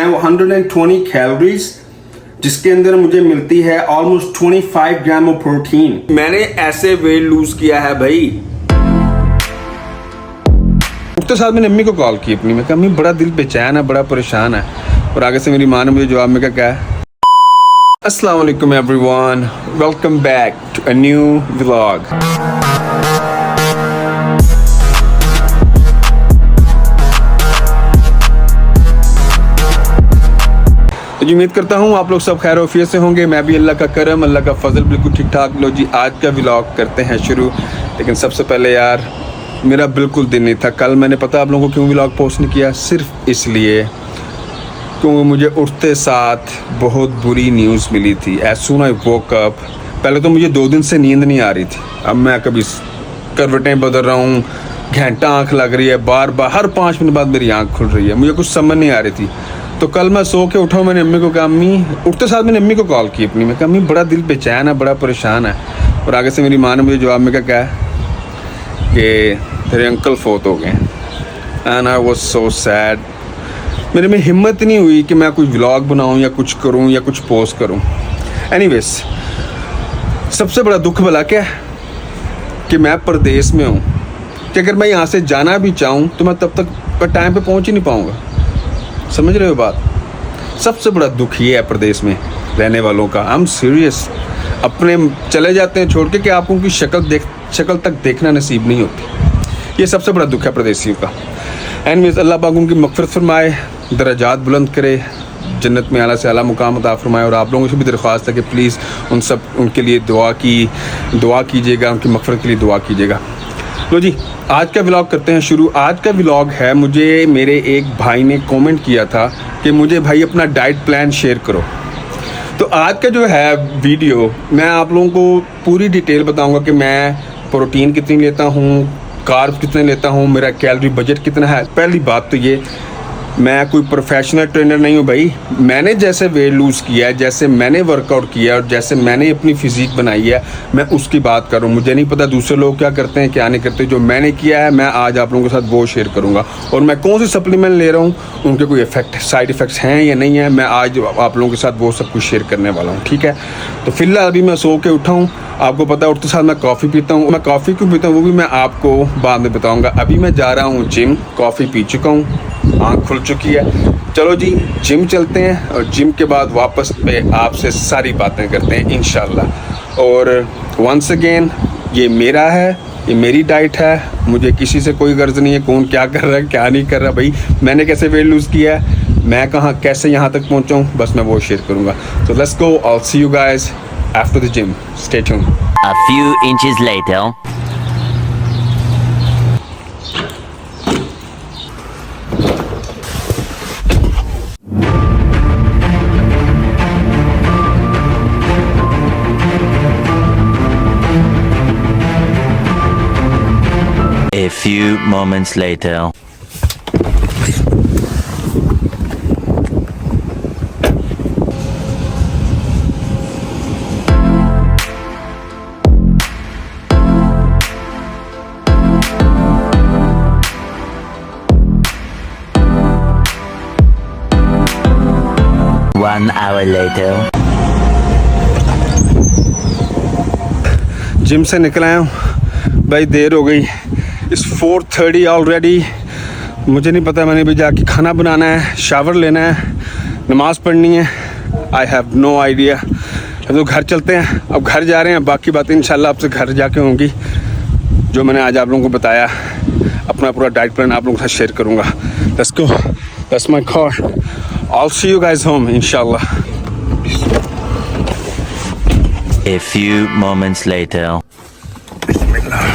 120 calories, जिसके अंदर मुझे मिलती है ऑलमोस्ट 25 ग्राम ऑफ प्रोटीन। मैंने ऐसे वेट लूज किया है भाई। उठते साथ मैंने अम्मी को कॉल की अपनी, मैं कहा अम्मी बड़ा दिल बेचैन है, बड़ा परेशान है, और आगे से मेरी माँ ने मुझे जवाब में क्या है, अस्सलाम वालेकुम everyone, welcome back to a new vlog. जी उम्मीद करता हूँ आप लोग सब खैर वफियत से होंगे। मैं भी अल्लाह का करम, अल्लाह का फजल बिल्कुल ठीक ठाक। लो जी आज का व्लॉग करते हैं शुरू। लेकिन सबसे पहले यार मेरा बिल्कुल दिन नहीं था कल। मैंने पता आप लोगों को क्यों व्लॉग पोस्ट नहीं किया, सिर्फ इसलिए क्योंकि मुझे उठते साथ बहुत बुरी न्यूज़ मिली थी। एज सून आई वोक अप, पहले तो मुझे 2 दिन से नींद नहीं आ रही थी। अब मैं कभी करवटें बदल रहा हूँ, घंटा आँख लग रही है, बार बार हर 5 मिनट बाद मेरी आँख खुल रही है, मुझे कुछ समझ नहीं आ रही थी। तो कल मैं सो के उठा, मैंने अम्मी को कहा, अम्मी उठते साथ मैंने अम्मी को कॉल की अपनी, मैं कहा अम्मी बड़ा दिल बेचैन है, बड़ा परेशान है, और आगे से मेरी माँ ने मुझे जवाब में क्या है कि तेरे अंकल फोत हो गए। And I was so sad. मेरे में हिम्मत नहीं हुई कि मैं कोई व्लॉग बनाऊं या कुछ करूं या कुछ पोस्ट करूं। एनीवेज, सबसे बड़ा दुख भला क्या है कि मैं परदेश में हूं, कि अगर मैं यहाँ से जाना भी चाहूँ तो मैं तब तक टाइम पे पहुँच ही नहीं पाऊँगा। समझ रहे हो बात? सबसे बड़ा दुख ये है प्रदेश में रहने वालों का। I am serious. अपने चले जाते हैं छोड़ के कि आप उनकी शक्ल तक देखना नसीब नहीं होती। ये सबसे बड़ा दुख है प्रदेशियों का। एनीवेज, अल्लाह पाक उनकी मग़फ़िरत फरमाए, दर्जात बुलंद करे, जन्नत में आला से आला मुकाम अता फरमाए। और आप लोगों से भी दरख्वास्त है कि प्लीज़ उनके लिए दुआ कीजिएगा, उनकी मग़फ़िरत के लिए दुआ कीजिएगा। लो जी आज का व्लॉग करते हैं शुरू। आज का व्लॉग है, मुझे मेरे एक भाई ने कमेंट किया था कि मुझे भाई अपना डाइट प्लान शेयर करो। तो आज का जो है वीडियो मैं आप लोगों को पूरी डिटेल बताऊंगा कि मैं प्रोटीन कितनी लेता हूँ, कार्ब्स कितने लेता हूँ, मेरा कैलोरी बजट कितना है। पहली बात तो ये, मैं कोई प्रोफेशनल ट्रेनर नहीं हूँ भाई। मैंने जैसे वेट लूज़ किया है, जैसे मैंने वर्कआउट किया और जैसे मैंने अपनी फिजिक बनाई है, मैं उसकी बात कर रहा हूँ। मुझे नहीं पता दूसरे लोग क्या करते हैं क्या नहीं करते। जो मैंने किया है मैं आज आप लोगों के साथ वो शेयर करूँगा। और मैं कौन से सप्लीमेंट ले रहा हूँ, उनके कोई साइड इफ़ेक्ट्स हैं या नहीं है, मैं आज आप लोगों के साथ वो सब कुछ शेयर करने वाला हूँ। ठीक है, तो फिलहाल अभी मैं सो के उठा हूँ। आपको पता है उठते साथ मैं कॉफ़ी पीता हूँ। मैं कॉफ़ी क्यों पीता हूँ वो भी मैं आपको बाद में बताऊँगा। अभी मैं जा रहा हूँ जिम, कॉफ़ी पी चुका हूँ, आँख खुल चुकी है। चलो जी जिम चलते हैं और जिम के बाद वापस पे आपसे सारी बातें करते हैं इंशाल्लाह। और वंस अगेन ये मेरा है, ये मेरी डाइट है। मुझे किसी से कोई गर्ज नहीं है कौन क्या कर रहा है क्या नहीं कर रहा। भाई मैंने कैसे वेट लूज़ किया है, मैं कहाँ कैसे यहाँ तक पहुँचा हूँ, बस मैं वो शेयर करूँगा। तो let's go, I will see you guys after the gym. Stay tuned. A few inches later. A few moments later. One hour later. Gym से निकल आया हूँ भाई, देर हो गई। इस 4:30 ऑलरेडी। मुझे नहीं पता, मैंने भी जाके खाना बनाना है, शावर लेना है, नमाज़ पढ़नी है। I have no idea. अब तो घर चलते हैं, अब घर जा रहे हैं। बाकी बातें इंशाल्लाह आपसे घर जाके होंगी। जो मैंने आज आप लोगों को बताया, अपना पूरा डाइट प्लान आप लोगों के साथ शेयर करूँगा। Let's go, that's my car. I'll see you guys home inshallah. A few moments later. Bismillah.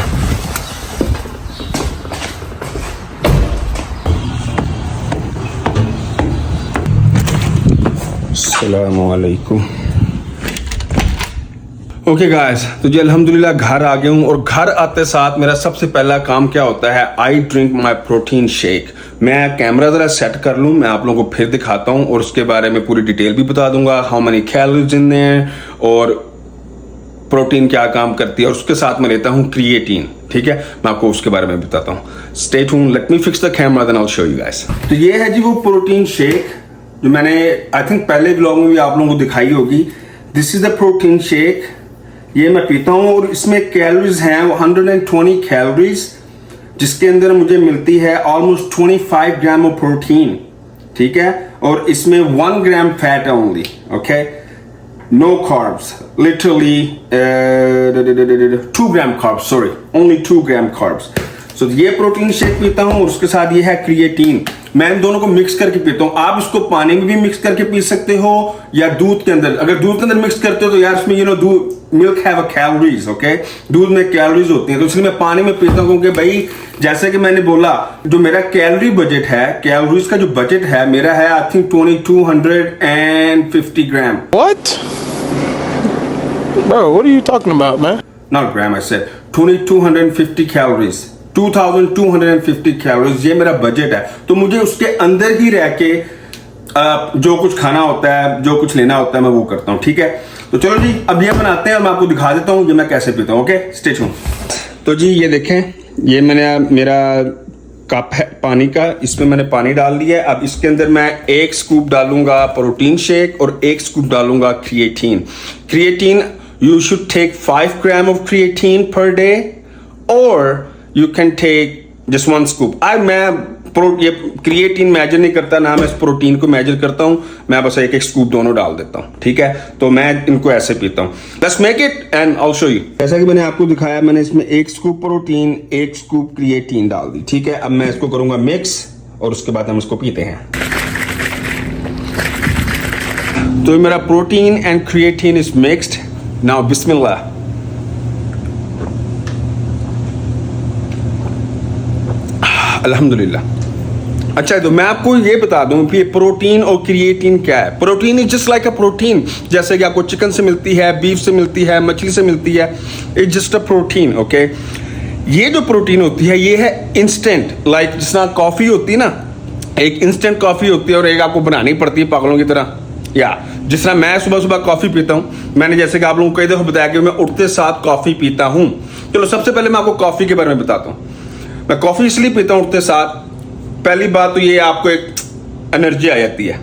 Assalamu alaikum. Okay guys, तो जी अल्हम्दुलिल्लाह घर आ गया हूँ। और घर आते साथ मेरा सबसे पहला काम क्या होता है, I drink my protein shake. मैं कैमरा ज़रा सेट कर लूँ, मैं आप लोगों को फिर दिखाता हूँ और उसके बारे में पूरी डिटेल भी बता दूंगा, how many calories in their और प्रोटीन क्या काम करती है। और उसके साथ मैं लेता हूँ क्रिएटिन। ठीक है, मैं आपको उसके बारे में बताता हूँ। Stay tuned, let me fix the camera then I will show you guys. तो ये है जी वो प्रोटीन शेक। जो मैंने आई थिंक पहले ब्लॉग में भी आप लोगों को दिखाई होगी। This is the protein shake, ये मैं पीता हूँ और इसमें कैलोरीज हैं 120 कैलोरीज, जिसके अंदर मुझे मिलती है ऑलमोस्ट 25 ग्राम ऑफ प्रोटीन, ठीक है, और इसमें 1 ग्राम फैट है only, okay, no carbs, literally 2 gram carbs, sorry, only 2 gram carbs. So ये प्रोटीन शेक पीता हूँ और उसके साथ ये है क्रिएटिन। मैं इन दोनों को मिक्स करके पीता हूँ। आप इसको पानी में भी मिक्स करके पी सकते हो या दूध के अंदर। अगर दूध के अंदर मिक्स करते हो तो यार इसमें दूध मिल्क हैव कैलोरीज, ओके, दूध में कैलोरीज होती हैं, तो इसलिए मैं पानी में पीता हूँ क्योंकि भाई जैसे कि मैंने बोला जो मेरा कैलोरी बजट है, कैलोरीज का जो बजट है मेरा है I think 2250 gram. What? Bro, what are you talking about, man? Not gram, I said 2250 calories, 2250 calories, ये मेरा बजट है। तो मुझे उसके अंदर ही रह के जो कुछ खाना होता है, जो कुछ लेना होता है, मैं वो करता हूँ, ठीक है। तो चलो जी अब ये बनाते हैं और मैं आपको दिखा देता हूँ ये मैं कैसे पीता हूँ, ओके, स्टे ट्यून। तो जी ये देखें, ये मैंने मेरा कप है पानी का, इसमें मैंने पानी डाल दिया है। अब इसके अंदर मैं 1 स्कूप डालूंगा प्रोटीन शेक और 1 स्कूप डालूंगा creatine. Creatine, you should take 5 grams of creatine per day or you can take just 1 scoop. मैं ये क्रिएटिन मेजर नहीं करता ना, मैं इस प्रोटीन को मेजर करता हूँ, मैं बस 1 स्कूप दोनों डाल देता हूँ, ठीक है। तो मैं इनको ऐसे पीता हूँ। Let's make it and I'll show you। जैसा कि मैंने आपको दिखाया, मैंने इसमें 1 स्कूप प्रोटीन 1 स्कूप क्रिएटिन डाल दी, ठीक है। अब मैं इसको करूंगा मिक्स और उसके बाद हम इसको पीते हैं। तो मेरा protein and creatine is mixed. Now, Bismillah. अल्हम्दुलिल्लाह। अच्छा तो मैं आपको ये बता दूं कि प्रोटीन और क्रिएटिन क्या है। Protein is just like a protein, जैसे कि आपको चिकन से मिलती है, बीफ से मिलती है, मछली से मिलती है, it's just a protein, okay. ये जो प्रोटीन होती है ये है इंस्टेंट, लाइक जिस तरह कॉफी होती है ना, एक इंस्टेंट कॉफी होती है और एक आपको बनानी पड़ती है पागलों की तरह। या जिस तरह मैं सुबह सुबह कॉफी पीता हूँ, मैंने जैसे कि आप लोगों को कई दफा बताया कि मैं उठते साथ कॉफी पीता हूँ। चलो सबसे पहले मैं आपको कॉफी के बारे में बताता हूँ। मैं कॉफी इसलिए पीता हूँ उठते साथ, पहली बात तो ये आपको एक एनर्जी आ जाती है,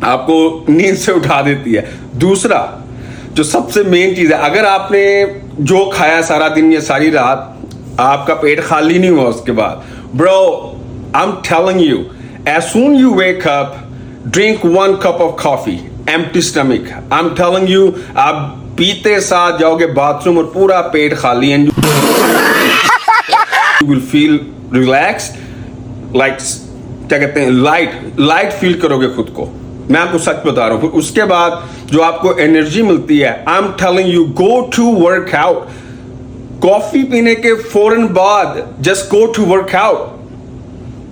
आपको नींद से उठा देती है। दूसरा जो सबसे मेन चीज है, अगर आपने जो खाया सारा दिन या सारी रात, आपका पेट खाली नहीं हुआ उसके बाद, bro I am telling you, as soon you wake up drink 1 cup of coffee empty stomach. I am telling you, आप पीते साथ जाओगे बाथरूम और पूरा पेट खाली, and you will feel relaxed, like क्या कहते हैं, लाइट फील करोगे खुद को। मैं आपको सच बता रहा हूं। फिर उसके बाद जो आपको एनर्जी मिलती है, I am telling you, go to work out. Coffee पीने के फौरन बाद just go to work out.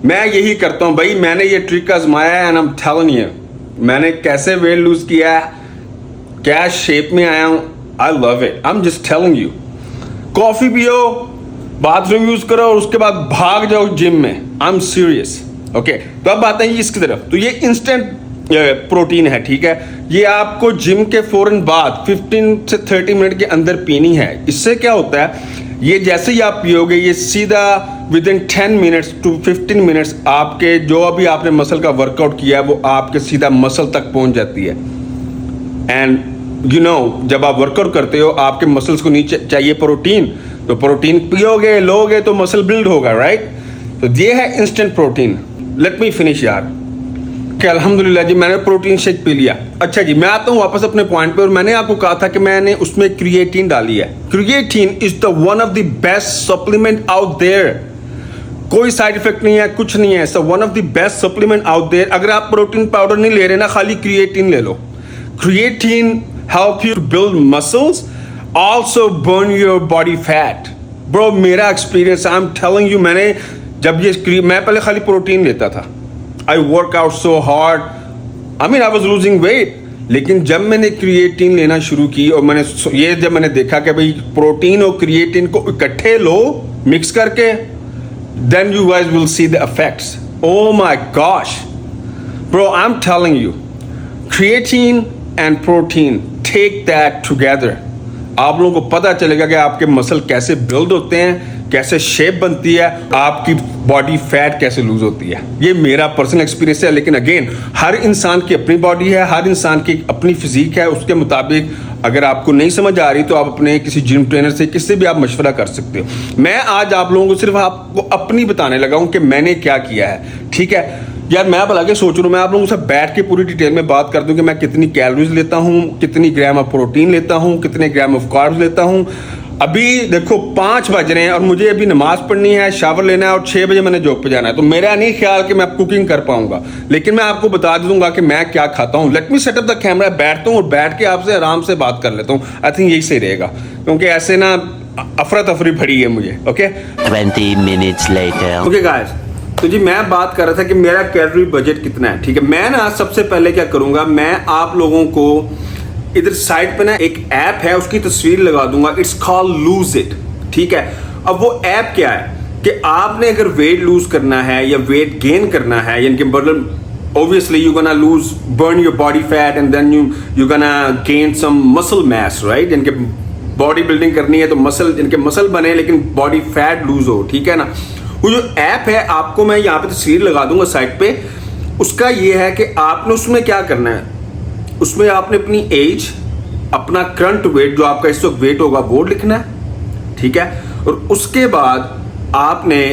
मैं यही करता हूं भाई, मैंने ये ट्रिक आजमाया है and I am telling you, मैंने कैसे वेट लूज किया है, क्या शेप में आया हूं, I love it, I am just telling you. Coffee पियो, बाथरूम यूज करो और उसके बाद भाग जाओ जिम में, आई एम सीरियस, ओके। तो अब आते हैं इसकी तरफ। तो ये इंस्टेंट प्रोटीन है, ठीक है। ये आपको जिम के फौरन बाद 15 से 30 मिनट के अंदर पीनी है। इससे क्या होता है, ये जैसे ही आप पियोगे ये सीधा within 10 minutes to 15 minutes आपके जो अभी आपने मसल का वर्कआउट किया है वो आपके सीधा मसल तक पहुंच जाती है। एंड यू नो, जब आप वर्कआउट करते हो आपके मसल्स को नीचे चाहिए प्रोटीन, तो प्रोटीन पियोगे लोगे तो मसल बिल्ड होगा, राइट। तो ये है instant protein. Let me finish यार। अल्हम्दुलिल्लाह जी, मैंने प्रोटीन शेक पी लिया। अच्छा जी, मैं आता हूँ वापस अपने पॉइंट पे, और मैंने आपको कहा था कि मैंने उसमें क्रिएटिन डाली है। Creatine is the one of the best supplement out there. कोई साइड इफेक्ट नहीं है, कुछ नहीं है, so one of the best supplement out there. अगर आप प्रोटीन पाउडर नहीं ले रहे ना, खाली क्रिएटिन ले लो। Creatine help you build muscles, also burn your body fat. Bro मेरा experience, I am telling you, मैंने जब ये मैं पहले खाली प्रोटीन लेता था, I work out so hard, I mean I was losing weight, लेकिन जब मैंने क्रिएटिन लेना शुरू की और जब मैंने देखा कि भाई प्रोटीन और क्रिएटिन को इकट्ठे लो मिक्स करके, then you guys will see the effects. Oh my gosh, bro, I'm telling you, creatine and protein, take that together. आप लोगों को पता चलेगा कि आपके मसल कैसे बिल्ड होते हैं, कैसे शेप बनती है, आपकी बॉडी फैट कैसे लूज होती है। ये मेरा पर्सनल एक्सपीरियंस है, लेकिन अगेन हर इंसान की अपनी बॉडी है, हर इंसान की अपनी फिजिक है, उसके मुताबिक अगर आपको नहीं समझ आ रही तो आप अपने किसी जिम ट्रेनर से, किससे भी आप मशवरा कर सकते हो। मैं आज आप लोगों को सिर्फ आपको अपनी बताने लगा हूं कि मैंने क्या किया है, ठीक है यार। मैं भला के सोच रहा हूँ मैं आप लोगों से बैठ के पूरी डिटेल में बात कर दूं कि मैं कितनी कैलोरीज लेता हूँ, कितनी ग्राम ऑफ प्रोटीन लेता हूँ, कितने ग्राम ऑफ कार्ब्स लेता हूँ। अभी देखो 5 बज रहे हैं और मुझे अभी नमाज पढ़नी है, शावर लेना है और 6 बजे मैंने जॉब पे जाना है, तो मेरा नहीं ख्याल कि मैं कुकिंग कर पाऊंगा, लेकिन मैं आपको बता दूंगा कि मैं क्या खाता हूँ। Let me set up the camera, बैठता हूँ और बैठ के आपसे आराम से बात कर लेता हूँ। आई थिंक यही सही रहेगा, क्योंकि ऐसे ना अफरा तफरी भरी है मुझे। Okay 20 minutes later. Okay guys, तो जी मैं बात कर रहा था कि मेरा कैलोरी बजट कितना है, ठीक है। मैं ना सबसे पहले क्या करूंगा, मैं आप लोगों को इधर साइड पे ना एक ऐप है, उसकी तस्वीर लगा दूंगा। इट्स कॉल्ड लूज इट, ठीक है। अब वो ऐप क्या है कि आपने अगर वेट लूज करना है या वेट गेन करना है, यानी कि मतलब obviously you're gonna lose, burn your body fat and then you're gonna gain some muscle mass, right? यानी कि बॉडी बिल्डिंग करनी है तो मसल, यानी कि मसल बने लेकिन बॉडी फैट लूज हो, ठीक है ना। वो जो ऐप है, आपको मैं यहाँ पे तस्वीर लगा दूंगा साइड पे। उसका ये है कि आपने उसमें क्या करना है, उसमें आपने अपनी एज, अपना करंट वेट, जो आपका इस वक्त वेट होगा वो लिखना है, ठीक है। और उसके बाद आपने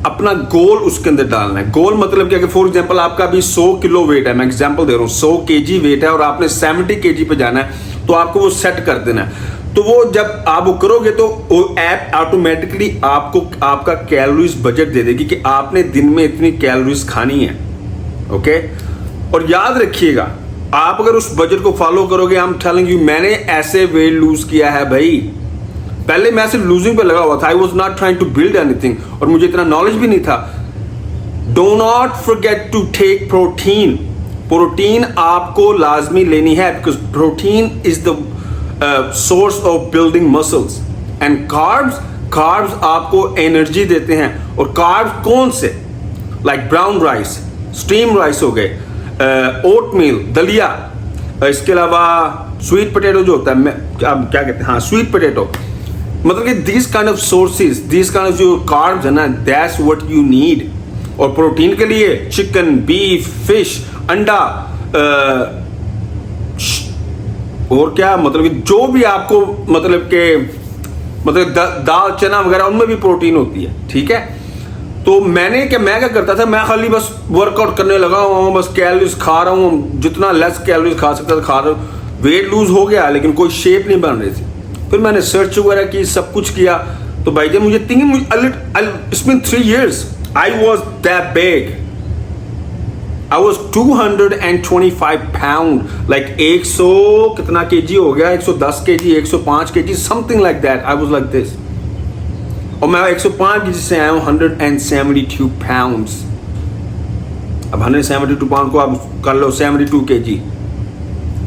अपना गोल उसके अंदर डालना है। गोल मतलब क्या कि फॉर एग्जांपल आपका अभी 100 किलो वेट है, मैं एग्जांपल दे रहा हूँ, 100 केजी वेट है और आपने 70 केजी पे जाना है, तो आपको वो सेट कर देना है। तो वो जब आप वो करोगे तो वो ऐप ऑटोमेटिकली आपको आपका कैलोरीज बजट दे देगी कि आपने दिन में इतनी कैलोरीज खानी है, ओके। और याद रखिएगा, आप अगर उस बजट को फॉलो करोगे, आई एम टेलिंग यू, मैंने ऐसे वेट लूज किया है भाई। पहले मैं सिर्फ लूजिंग पे लगा हुआ था, I was not trying to build anything, और मुझे इतना नॉलेज भी नहीं था। Do not forget to take protein. Protein आपको लाजमी लेनी है, because protein is the source of building muscles. And carbs आपको एनर्जी देते हैं। और कार्ब्स कौन से, like brown rice, steam rice हो गए, ओटमील, दलिया, इसके अलावा स्वीट पोटैटो जो होता है, अब क्या कहते हैं, हाँ स्वीट पोटैटो, मतलब कि this kind of sources, this kind of जो कार्ब्स है ना, दैट्स व्हाट यू नीड। और प्रोटीन के लिए चिकन, बीफ, फिश, अंडा, और क्या, मतलब कि जो भी आपको मतलब दाल चना वगैरह, उनमें भी प्रोटीन होती है, ठीक है। तो मैं क्या करता था, मैं खाली बस वर्कआउट करने लगा हूँ, बस कैलोरीज खा रहा हूँ, जितना लेस कैलोरीज खा सकता था खा रहा हूँ। वेट लूज हो गया लेकिन कोई शेप नहीं बन रही थी। फिर मैंने सर्च वगैरह की, सब कुछ किया, तो भाई जब मुझे it's been 3 years, I was that big. I was 225 pound, like 100 कितना केजी हो गया, 110 KG, 105 KG, something like that. I was like this. और मैं 105 केजी से आया हूँ 172 pounds. अब 172 पाउंड को आप कर लो 72 केजी,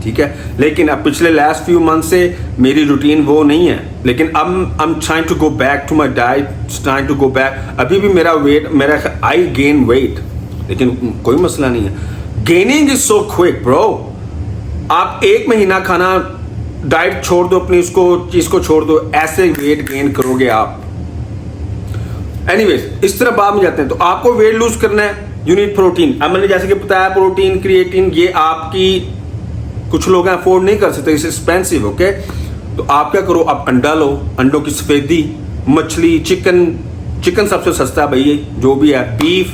ठीक है। लेकिन अब पिछले लास्ट फ्यू मंथ से मेरी रूटीन वो नहीं है, लेकिन अब I am trying to go back to my diet, trying to go back. अभी भी मेरा आई गेन वेट, लेकिन कोई मसला नहीं है। Gaining is so quick bro. आप 1 महीना खाना डाइट छोड़ दो, अपनी उसको चीज को छोड़ दो, ऐसे वेट गेन करोगे आप। एनीवेज, इस तरह बात में जाते हैं। तो आपको वेट लूज करना है, यू नीड प्रोटीन। अब मैंने जैसे कि बताया, प्रोटीन, क्रिएटिन, ये आपकी कुछ लोग अफोर्ड नहीं कर सकते, इट्स एक्सपेंसिव, ओके। तो आप क्या करो, आप अंडा लो, अंडों की सफेदी, मछली, चिकन सबसे सस्ता है भाई, जो भी है, बीफ,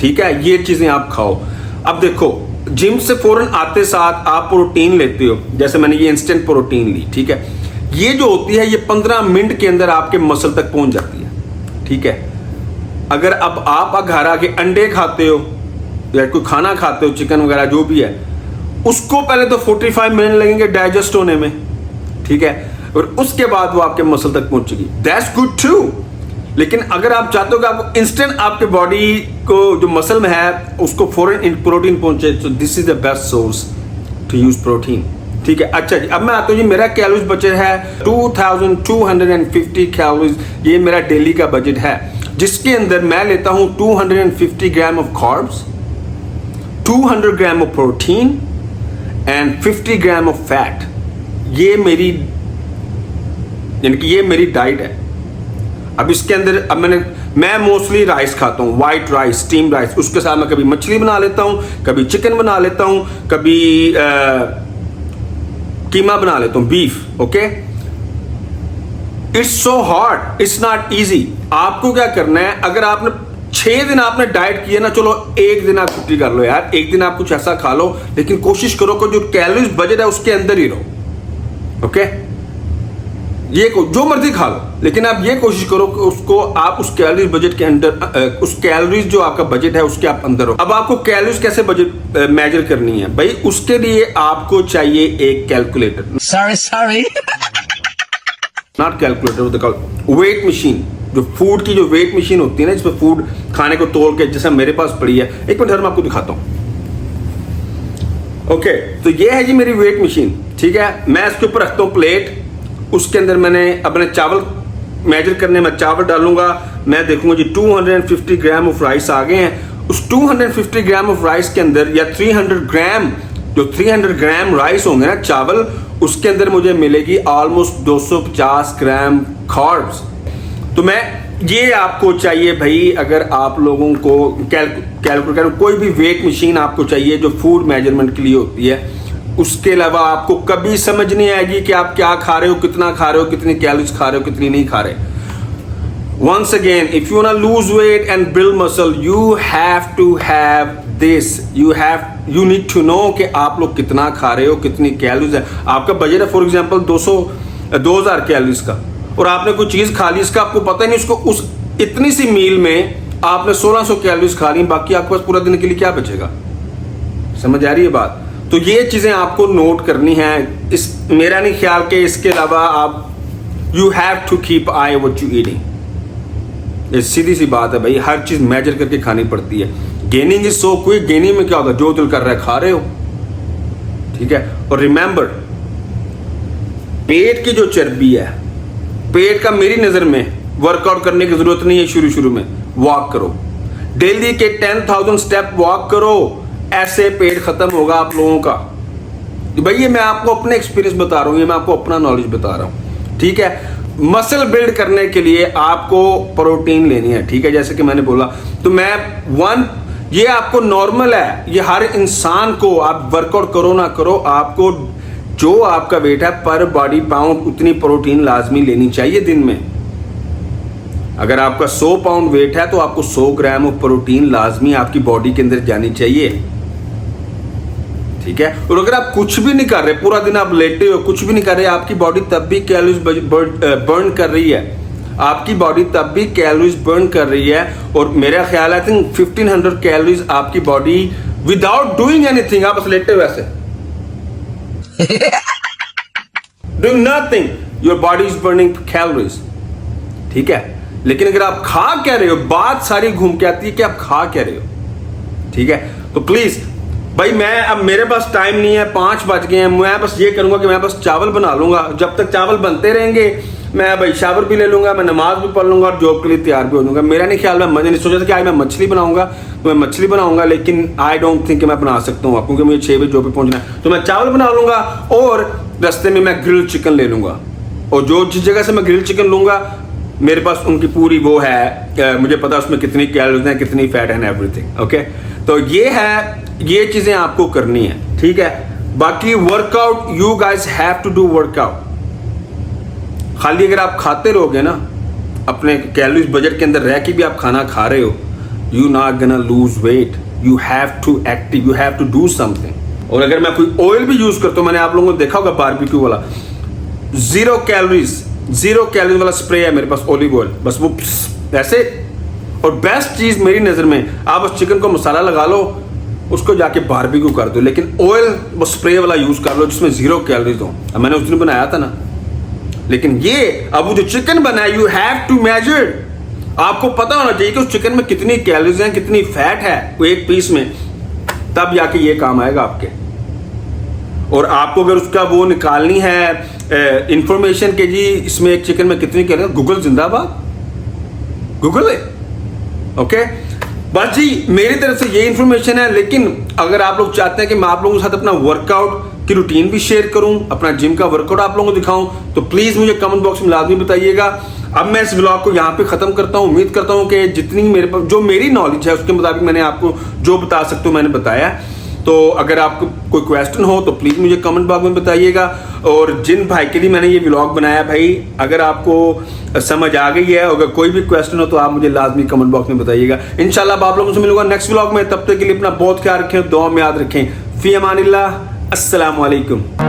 ठीक है, ये चीजें आप खाओ। अब देखो, जिम से फौरन आते साथ आप प्रोटीन लेते हो, जैसे मैंने ये इंस्टेंट प्रोटीन ली, ठीक है। ये जो होती है, ये 15 मिनट के अंदर आपके मसल तक पहुंच जाती है, ठीक है। अगर अब आप घर आके अंडे खाते हो या कोई खाना खाते हो, चिकन वगैरह जो भी है, उसको पहले तो 45 मिनट लगेंगे डाइजेस्ट होने में, ठीक है, और उसके बाद वो आपके मसल तक पहुंचेगी। That's good too. लेकिन अगर आप चाहते हो कि आपको इंस्टेंट आपके बॉडी को जो मसल में है उसको फौरन प्रोटीन पहुंचे, तो this is the best source to use protein, ठीक है। अच्छा जी, अब मैं आता हूँ जी, मेरा कैलोरीज बजट है 2250 कैलोरीज। ये मेरा डेली का बजट है, जिसके अंदर मैं लेता हूँ 250 gram of carbs, 200 gram of protein and 50 gram of fat. ये मेरी, यानी कि ये मेरी डाइट है। अब इसके अंदर अब मैं मोस्टली राइस खाता हूँ, वाइट राइस, स्टीम राइस। उसके साथ मैं कभी मछली बना लेता हूँ, कभी चिकन बना लेता हूँ, कभी कीमा बना लेता हूँ, beef. Okay, it's so hard, it's not easy. आपको क्या करना है, अगर आपने 6 दिन आपने डाइट किया ना, चलो एक दिन आप छुट्टी कर लो यार, एक दिन आप कुछ ऐसा खा लो, लेकिन कोशिश करो कि जो कैलोरीज बजट है उसके अंदर ही रहो। ओके, ये जो मर्जी खा लो, लेकिन आप ये कोशिश करो कि उसको आप उस कैलोरीज बजट के अंदर, उस कैलोरीज जो आपका बजट है उसके आप अंदर हो। अब आपको कैलोरीज कैसे बजट मेजर करनी है भाई, उसके लिए आपको चाहिए एक calculator. Sorry. Not calculator, weight machine, जो फूड की जो वेट मशीन होती है ना, जिसमें फूड खाने को तोल के, जैसा मेरे पास पड़ी है, एक मिनट मैं आपको दिखाता हूं। ओके, तो ये है जी मेरी वेट मशीन। ठीक है, मैं इसके ऊपर रखता हूं प्लेट, उसके अंदर मैंने अपने चावल मेजर करने में चावल डालूंगा, मैं देखूंगा जी 250 ग्राम ऑफ राइस आ गए हैं। उस 250 ग्राम ऑफ राइस के अंदर, या 300 ग्राम, जो 300 ग्राम राइस होंगे ना चावल, उसके अंदर मुझे मिलेगी ऑलमोस्ट 250 ग्राम कार्ब्स। तो मैं ये आपको चाहिए भाई, अगर आप लोगों को कैलकुलेटर, कोई भी वेट मशीन आपको चाहिए जो फूड मेजरमेंट के लिए होती है, उसके अलावा आपको कभी समझ नहीं आएगी कि आप क्या खा रहे हो, कितना खा रहे हो, कितनी कैलोरीज खा रहे हो, कितनी नहीं खा रहे। Once again, if you want to lose weight and build muscle, you have to have this. You need to know कि आप लोग कितना खा रहे हो, कितनी कैलोरीज है। आपका बजट है फॉर एग्जांपल 2000 कैलोरीज का, और आपने कोई चीज खा ली, इसका आपको पता ही नहीं, उसको उस इतनी सी मील में आपने 1600 कैलोरीज खा ली, बाकी आपके पास पूरा दिन के लिए क्या बचेगा। समझ आ रही है बात? तो ये चीजें आपको नोट करनी है। इस मेरा नहीं ख्याल कि इसके अलावा आप you have to keep eye what you eating. ये सीधी सी बात है भाई, हर चीज मेजर करके खानी पड़ती है। Gaining is so quick, gaining में क्या होता है, जो दिल कर रहा है खा रहे हो। ठीक है, और रिमेंबर, पेट की जो चर्बी है, पेट का मेरी नजर में वर्कआउट करने की जरूरत नहीं है। शुरू में वॉक करो, डेली के 10,000 स्टेप वॉक करो, ऐसे पेट खत्म होगा आप लोगों का। भाई ये मैं आपको अपने एक्सपीरियंस बता रहा हूं, ये मैं आपको अपना नॉलेज बता रहा हूं। ठीक है, मसल बिल्ड करने के लिए आपको प्रोटीन लेनी है। ठीक है, जैसे कि मैंने बोला, तो ये आपको नॉर्मल है, ये हर इंसान को, आप वर्कआउट करो ना करो, आपको जो आपका वेट है पर बॉडी पाउंड उतनी प्रोटीन लाजमी लेनी चाहिए दिन में। अगर आपका 100 पाउंड वेट है तो आपको 100 ग्राम ऑफ प्रोटीन लाजमी आपकी बॉडी के अंदर जानी चाहिए। ठीक है, और अगर आप कुछ भी नहीं कर रहे, पूरा दिन आप लेटे हो, कुछ भी नहीं कर रहे, आपकी बॉडी तब भी कैलोरीज बर्न कर रही है, आपकी बॉडी तब भी कैलोरीज बर्न कर रही है। और मेरा ख्याल है 1500 कैलोरीज आपकी बॉडी विदाउट डूइंग एनीथिंग, आप बस लेटे हो ऐसे doing nothing, your body is burning calories. ठीक है, लेकिन अगर आप खा क्या रहे हो, बात सारी घूम के आती है कि आप खा क्या रहे हो। ठीक है, तो प्लीज भाई, मैं अब मेरे पास टाइम नहीं है, 5 बज गए हैं, मैं बस ये करूंगा कि मैं बस चावल बना लूंगा। जब तक चावल बनते रहेंगे, मैं भाई शावर भी ले लूंगा, मैं नमाज भी पढ़ लूंगा और जॉब के लिए तैयार भी हो जाऊंगा। मेरा नहीं ख्याल, मैं नहीं सोचा था कि आज मैं मछली बनाऊंगा, तो मैं मछली बनाऊंगा, लेकिन आई डोंट थिंक कि मैं बना सकता हूँ, क्योंकि मुझे 6 बजे जॉब पे पहुंचना है। तो मैं चावल बना लूंगा और रास्ते में मैं ग्रिल चिकन ले लूंगा, और जिस जगह से मैं ग्रिल चिकन लूंगा, मेरे पास उनकी पूरी वो है, मुझे पता है उसमें कितनी कैलोरीज हैं, कितनी फैट है, एवरीथिंग। ओके, तो ये है, ये चीजें आपको करनी है। ठीक है, बाकी workout, you guys have to do workout. खाली अगर आप खाते रहोगे ना, अपने कैलोरीज बजट के अंदर रह के भी आप खाना खा रहे हो, you not gonna lose weight. You have to active, you have to do something. और अगर मैं कोई ऑयल भी यूज करता हूं, मैंने आप लोगों को देखा होगा बारबेक्यू वाला, 0 कैलोरीज वाला स्प्रे है मेरे पास, ऑलिव ऑयल, बस वो ऐसे। और बेस्ट चीज मेरी नजर में, आप उस चिकन को मसाला लगा लो, उसको जाके बारबेक्यू कर दो, लेकिन ऑयल वो स्प्रे वाला यूज कर लो जिसमें 0 कैलोरीज हो। मैंने उस दिन बनाया था ना, लेकिन ये अब जो चिकन बना है, यू हैव टू मेजर। आपको पता होना चाहिए कि उस चिकन में कितनी कैलोरीज हैं, कितनी फैट है वो एक पीस में, तब जाके ये काम आएगा आपके। और आपको अगर उसका वो निकालनी है इंफॉर्मेशन के जी इसमें एक चिकन में कितनी कैलोरी, गूगल जिंदाबाद, गूगल है। ओके, बस जी मेरी तरफ से ये इन्फॉर्मेशन है, लेकिन अगर आप लोग चाहते हैं कि मैं आप लोगों के साथ अपना वर्कआउट की रूटीन भी शेयर करूं, अपना जिम का वर्कआउट आप लोगों को दिखाऊं, तो प्लीज मुझे कमेंट बॉक्स में लाजमी बताइएगा। अब मैं इस व्लॉग को यहाँ पे खत्म करता हूँ। उम्मीद करता हूँ कि जितनी मेरे पास जो मेरी नॉलेज है उसके मुताबिक मैंने आपको जो बता सकता हूँ मैंने बताया। तो अगर आपको कोई क्वेश्चन हो तो प्लीज मुझे कमेंट बॉक्स में बताइएगा। और जिन भाई के लिए मैंने ये व्लॉग बनाया, भाई अगर आपको समझ आ गई है, अगर कोई भी क्वेश्चन हो तो आप मुझे लाजमी कमेंट बॉक्स में बताइएगा। इंशाल्लाह आप लोगों से मिलूंगा नेक्स्ट व्लॉग में। तब तक के लिए अपना बहुत ख्याल रखें, दुआ में याद रखें। फी अमानिल्लाह, अस्सलाम वालेकुम।